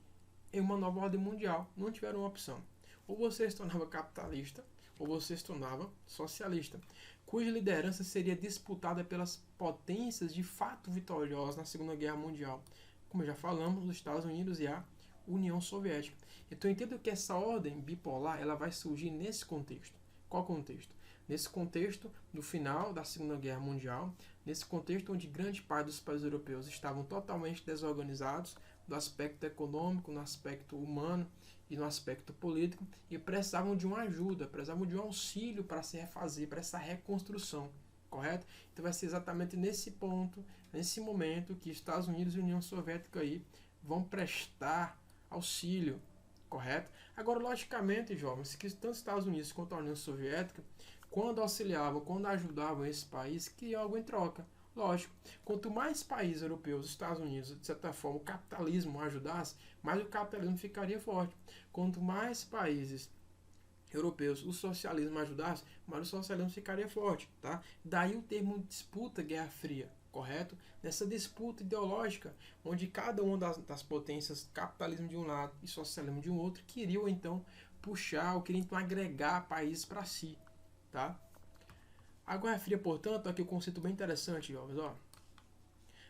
em uma nova ordem mundial. Não tiveram uma opção. Ou você se tornava capitalista, ou você se tornava socialista, cuja liderança seria disputada pelas potências de fato vitoriosas na Segunda Guerra Mundial. Como já falamos, os Estados Unidos e a União Soviética. Então eu entendo que essa ordem bipolar ela vai surgir nesse contexto. Qual contexto? Nesse contexto do final da Segunda Guerra Mundial, nesse contexto onde grande parte dos países europeus estavam totalmente desorganizados no aspecto econômico, no aspecto humano e no aspecto político, e precisavam de uma ajuda, precisavam de um auxílio para se refazer, para essa reconstrução, correto? Então vai ser exatamente nesse ponto, nesse momento, que Estados Unidos e União Soviética aí vão prestar auxílio, correto? Agora, logicamente, jovens, que tanto os Estados Unidos quanto a União Soviética, quando auxiliavam, quando ajudavam esse país, queriam algo em troca. Lógico, quanto mais países europeus, Estados Unidos, de certa forma, o capitalismo ajudasse, mais o capitalismo ficaria forte. Quanto mais países europeus o socialismo ajudasse, mais o socialismo ficaria forte. Tá? Daí o termo disputa Guerra Fria, correto? Nessa disputa ideológica, onde cada uma das potências, capitalismo de um lado e socialismo de um outro, queriam então puxar, ou queriam então agregar países para si. Tá? A Guerra Fria, portanto, aqui um conceito bem interessante, jovens, ó.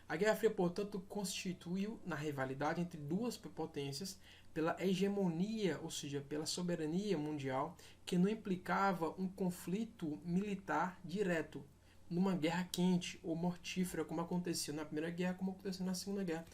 A Guerra Fria, portanto, constituiu na rivalidade entre duas potências pela hegemonia, ou seja, pela soberania mundial, que não implicava um conflito militar direto, numa guerra quente ou mortífera, como aconteceu na Primeira Guerra, como aconteceu na Segunda Guerra.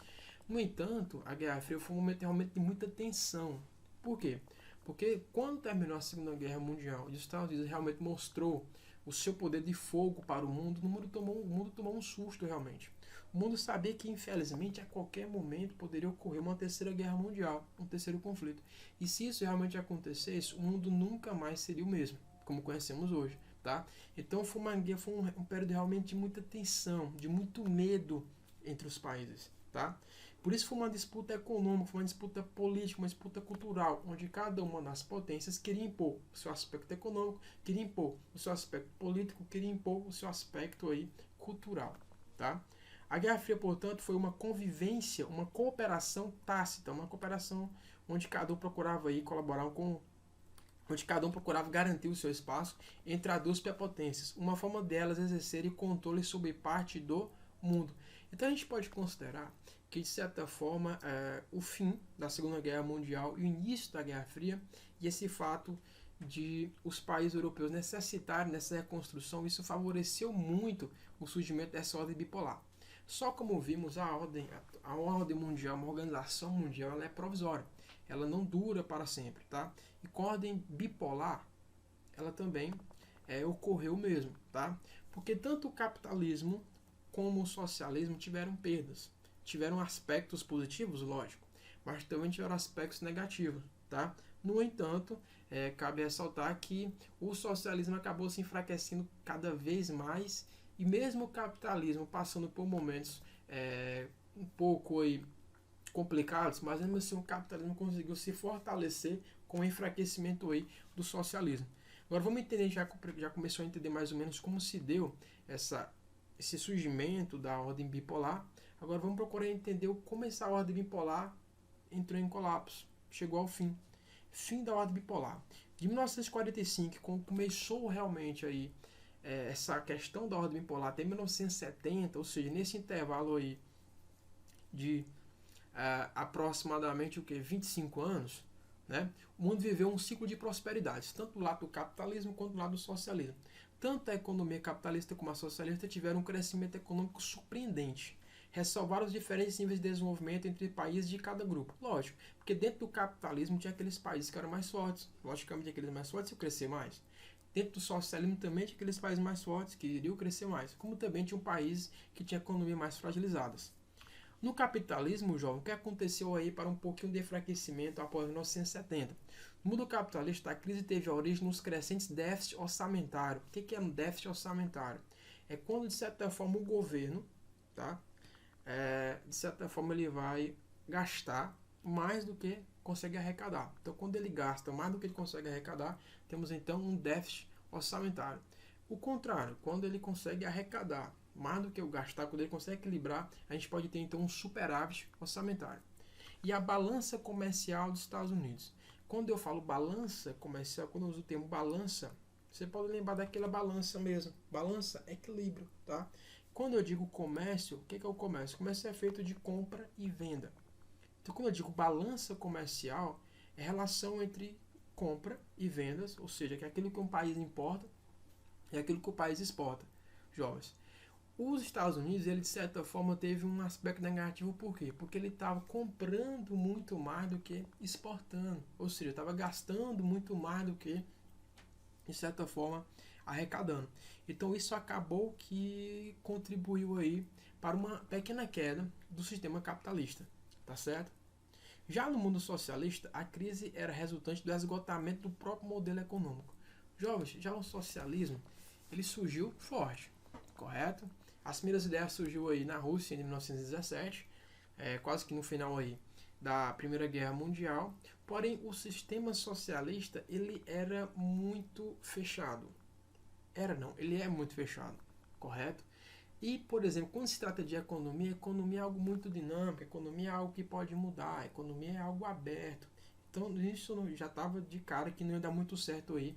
No entanto, a Guerra Fria foi um momento realmente de muita tensão. Por quê? Porque quando terminou a Segunda Guerra Mundial e os Estados Unidos realmente mostrou o seu poder de fogo para o mundo tomou um susto realmente. O mundo sabia que, infelizmente, a qualquer momento poderia ocorrer uma terceira guerra mundial, um terceiro conflito. E se isso realmente acontecesse, o mundo nunca mais seria o mesmo, como conhecemos hoje. Tá? Então foi um período realmente de muita tensão, de muito medo entre os países. Tá? Por isso foi uma disputa econômica, foi uma disputa política, uma disputa cultural, onde cada uma das potências queria impor o seu aspecto econômico, queria impor o seu aspecto político, queria impor o seu aspecto aí cultural. Tá? A Guerra Fria, portanto, foi uma convivência, uma cooperação tácita, uma cooperação onde cada um procurava aí colaborar onde cada um procurava garantir o seu espaço entre as duas potências, uma forma delas exercerem controle sobre parte do mundo. Então a gente pode considerar que, de certa forma, o fim da Segunda Guerra Mundial e o início da Guerra Fria, e esse fato de os países europeus necessitarem dessa reconstrução, isso favoreceu muito o surgimento dessa ordem bipolar. Só como vimos, a ordem mundial, uma organização mundial, ela é provisória, ela não dura para sempre, tá? E com a ordem bipolar, ela também ocorreu mesmo, tá? Porque tanto o capitalismo como o socialismo tiveram perdas, tiveram aspectos positivos, lógico, mas também tiveram aspectos negativos, tá? No entanto, cabe ressaltar que o socialismo acabou se enfraquecendo cada vez mais, e mesmo o capitalismo passando por momentos um pouco aí complicados, mas mesmo assim o capitalismo conseguiu se fortalecer com o enfraquecimento aí do socialismo. Agora vamos entender, já começou a entender mais ou menos como se deu esse surgimento da ordem bipolar. Agora vamos procurar entender como essa ordem bipolar entrou em colapso, chegou ao fim. Fim da ordem bipolar. De 1945, quando começou realmente aí essa questão da ordem bipolar, até 1970, ou seja, nesse intervalo aí de aproximadamente 25 anos, né? O mundo viveu um ciclo de prosperidade, tanto do lado do capitalismo quanto do lado do socialismo. Tanto a economia capitalista como a socialista tiveram um crescimento econômico surpreendente. Ressalvaram os diferentes níveis de desenvolvimento entre países de cada grupo. Lógico, porque dentro do capitalismo tinha aqueles países que eram mais fortes. Logicamente, aqueles mais fortes iam crescer mais. Dentro do socialismo também tinha aqueles países mais fortes que iriam crescer mais. Como também tinha um país que tinha economia mais fragilizadas. No capitalismo, jovem, o que aconteceu aí para um pouquinho de enfraquecimento após 1970? No mundo capitalista, a crise teve origem nos crescentes déficit orçamentário. O que é um déficit orçamentário? É quando, de certa forma, o governo, tá? De certa forma, ele vai gastar mais do que consegue arrecadar. Então, quando ele gasta mais do que ele consegue arrecadar, temos então um déficit orçamentário. O contrário, quando ele consegue arrecadar mais do que o gastar, quando ele consegue equilibrar, a gente pode ter então um superávit orçamentário. E a balança comercial dos Estados Unidos. Quando eu falo balança comercial, quando eu uso o termo balança, você pode lembrar daquela balança mesmo. Balança, equilíbrio, tá? Quando eu digo comércio, o que é o comércio? O comércio é feito de compra e venda. Então, quando eu digo balança comercial, é a relação entre compra e vendas, ou seja, que é aquilo que um país importa e aquilo que o país exporta. Jovens, os Estados Unidos, ele de certa forma teve um aspecto negativo, por quê? Porque ele estava comprando muito mais do que exportando, ou seja, estava gastando muito mais do que, de certa forma, arrecadando. Então isso acabou que contribuiu aí para uma pequena queda do sistema capitalista, tá certo? Já no mundo socialista, a crise era resultante do esgotamento do próprio modelo econômico. Jovens, já o socialismo, ele surgiu forte, correto? As primeiras ideias surgiu aí na Rússia em 1917, quase que no final aí da Primeira Guerra Mundial. Porém, o sistema socialista ele era muito fechado. Ele é muito fechado, correto? E, por exemplo, quando se trata de economia, economia é algo muito dinâmico, economia é algo que pode mudar, economia é algo aberto. Então, isso já estava de cara que não ia dar muito certo aí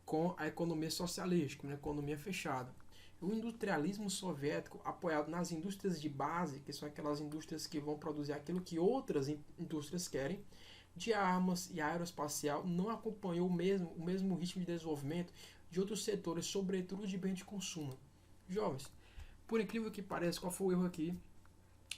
com a economia socialista, com a economia fechada. O industrialismo soviético, apoiado nas indústrias de base, que são aquelas indústrias que vão produzir aquilo que outras indústrias querem, de armas e aeroespacial, não acompanhou o mesmo ritmo de desenvolvimento de outros setores, sobretudo de bens de consumo. Jovens, por incrível que pareça, qual foi o erro aqui,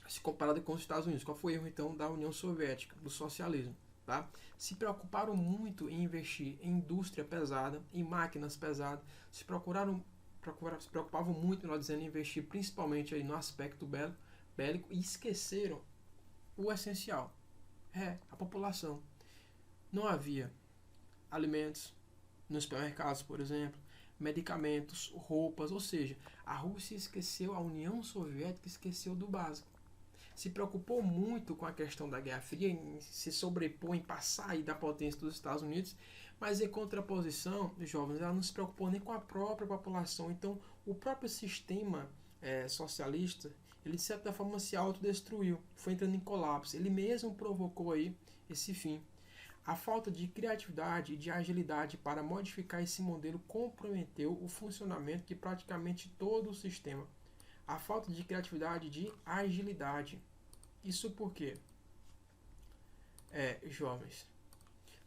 se comparado com os Estados Unidos? Qual foi o erro, então, da União Soviética, do socialismo? Tá? Se preocuparam muito em investir em indústria pesada, em máquinas pesadas, se preocupavam muito, nós dizendo, em investir principalmente aí no aspecto bélico e esqueceram o essencial, a população. Não havia alimentos nos supermercados, por exemplo, medicamentos, roupas, ou seja, a Rússia esqueceu, a União Soviética esqueceu do básico. Se preocupou muito com a questão da Guerra Fria, em se sobrepor, em passar aí da potência dos Estados Unidos, mas em contraposição, jovens, ela não se preocupou nem com a própria população. Então, o próprio sistema socialista, ele de certa forma se autodestruiu, foi entrando em colapso. Ele mesmo provocou aí esse fim. A falta de criatividade e de agilidade para modificar esse modelo comprometeu o funcionamento de praticamente todo o sistema. A falta de criatividade e de agilidade. Isso por quê? Jovens,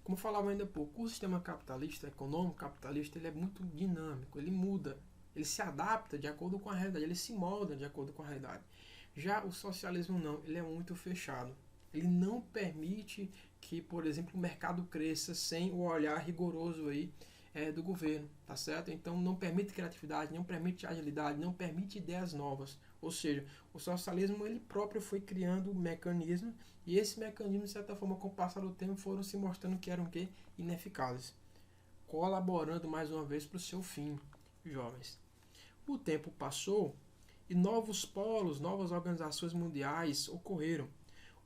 como falava ainda há pouco, o sistema capitalista, econômico capitalista, ele é muito dinâmico, ele muda, ele se adapta de acordo com a realidade, ele se molda de acordo com a realidade. Já o socialismo não, ele é muito fechado. Ele não permite que, por exemplo, o mercado cresça sem o olhar rigoroso aí do governo, tá certo? Então não permite criatividade, não permite agilidade, não permite ideias novas. Ou seja, o socialismo ele próprio foi criando mecanismos e esse mecanismo, de certa forma, com o passar do tempo, foram se mostrando que eram ineficazes, colaborando mais uma vez para o seu fim, jovens. O tempo passou e novos polos, novas organizações mundiais ocorreram.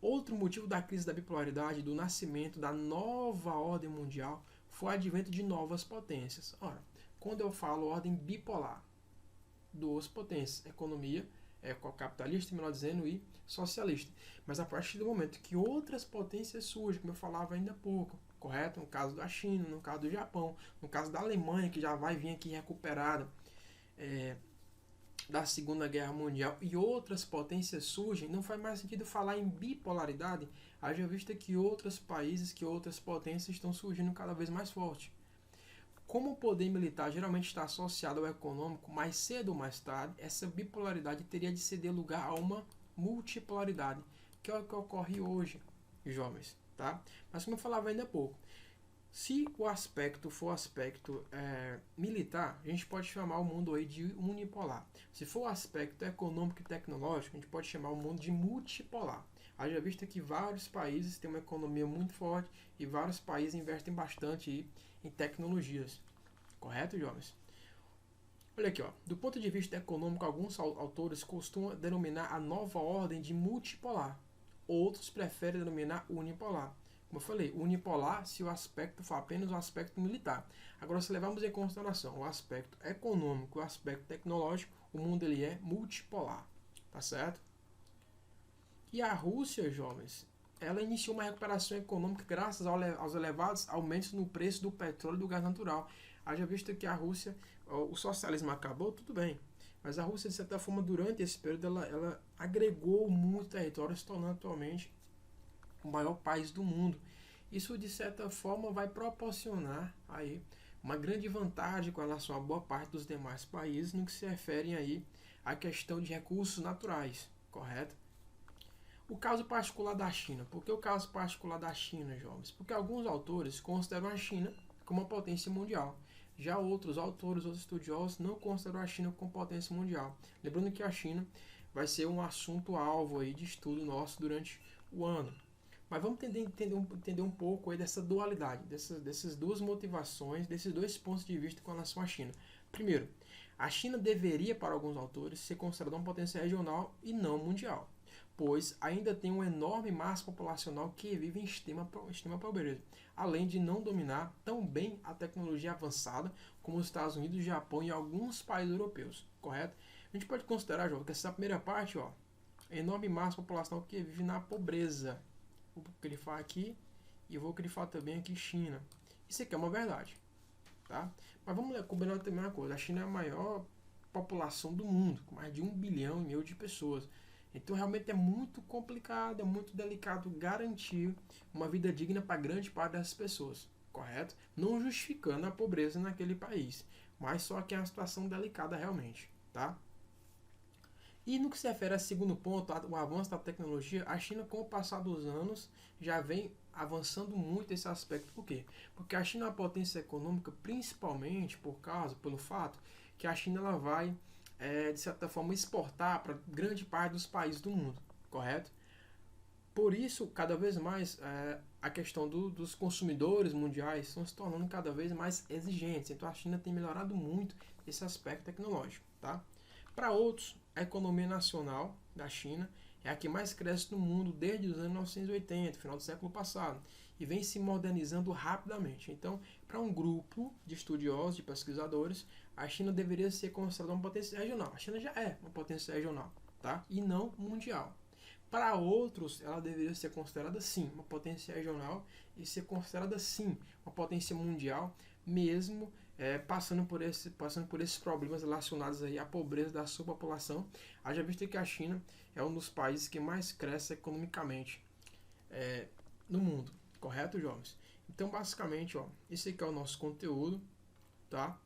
Outro motivo da crise da bipolaridade, do nascimento da nova ordem mundial, foi o advento de novas potências. Ora, quando eu falo ordem bipolar, duas potências, economia, capitalista, melhor dizendo, e socialista. Mas a partir do momento que outras potências surgem, como eu falava ainda há pouco, correto? No caso da China, no caso do Japão, no caso da Alemanha, que já vai vir aqui recuperada, da Segunda Guerra Mundial e outras potências surgem, não faz mais sentido falar em bipolaridade, haja vista que outros países, que outras potências estão surgindo cada vez mais forte. Como o poder militar geralmente está associado ao econômico, mais cedo ou mais tarde, essa bipolaridade teria de ceder lugar a uma multipolaridade, que é o que ocorre hoje, jovens, tá? Mas como eu falava ainda há pouco, se o aspecto for aspecto militar, a gente pode chamar o mundo aí de unipolar. Se for o aspecto econômico e tecnológico, a gente pode chamar o mundo de multipolar. Haja vista que vários países têm uma economia muito forte e vários países investem bastante aí em tecnologias. Correto, jovens? Olha aqui, ó. Do ponto de vista econômico, alguns autores costumam denominar a nova ordem de multipolar. Outros preferem denominar unipolar. Como eu falei, unipolar se o aspecto for apenas o aspecto militar. Agora, se levarmos em consideração o aspecto econômico e o aspecto tecnológico, o mundo ele é multipolar. Tá certo? E a Rússia, jovens, ela iniciou uma recuperação econômica graças aos elevados aumentos no preço do petróleo e do gás natural. Haja visto que a Rússia, o socialismo acabou, tudo bem. Mas a Rússia, de certa forma, durante esse período, ela agregou muito território, se tornando atualmente o maior país do mundo. Isso, de certa forma, vai proporcionar aí uma grande vantagem com relação a boa parte dos demais países no que se refere aí à questão de recursos naturais, correto? O caso particular da China. Por que o caso particular da China, jovens? Porque alguns autores consideram a China como uma potência mundial. Já outros autores, outros estudiosos, não consideram a China como potência mundial. Lembrando que a China vai ser um assunto alvo aí de estudo nosso durante o ano. Mas vamos entender um pouco aí dessa dualidade, dessas duas motivações, desses dois pontos de vista com relação à China. Primeiro, a China deveria, para alguns autores, ser considerada uma potência regional e não mundial, pois ainda tem uma enorme massa populacional que vive em extrema pobreza, além de não dominar tão bem a tecnologia avançada como os Estados Unidos, o Japão e alguns países europeus, correto? A gente pode considerar, João, que essa primeira parte, ó, enorme massa populacional que vive na pobreza. Vou grifar aqui e vou grifar também aqui China. Isso aqui é uma verdade, tá? Mas vamos combinar também uma coisa, a China é a maior população do mundo, com mais de 1,5 bilhão de pessoas. Então realmente é muito complicado, é muito delicado garantir uma vida digna para grande parte dessas pessoas, correto? Não justificando a pobreza naquele país, mas só que é uma situação delicada realmente, tá? E no que se refere ao segundo ponto, o avanço da tecnologia, a China, com o passar dos anos, já vem avançando muito esse aspecto. Por quê? Porque a China é uma potência econômica, principalmente pelo fato que a China ela vai de certa forma, exportar para grande parte dos países do mundo, correto? Por isso, cada vez mais, a questão dos consumidores mundiais estão se tornando cada vez mais exigentes. Então, a China tem melhorado muito esse aspecto tecnológico, tá? Para outros, a economia nacional da China é a que mais cresce no mundo desde os anos 1980, final do século passado, e vem se modernizando rapidamente. Então, para um grupo de estudiosos, de pesquisadores, a China deveria ser considerada uma potência regional. A China já é uma potência regional, tá? E não mundial. Para outros, ela deveria ser considerada sim uma potência regional e ser considerada sim uma potência mundial, mesmo passando por esses problemas relacionados aí à pobreza da sua população. Haja visto que a China é um dos países que mais cresce economicamente no mundo, correto, jovens? Então, basicamente, ó, esse aqui é o nosso conteúdo, tá?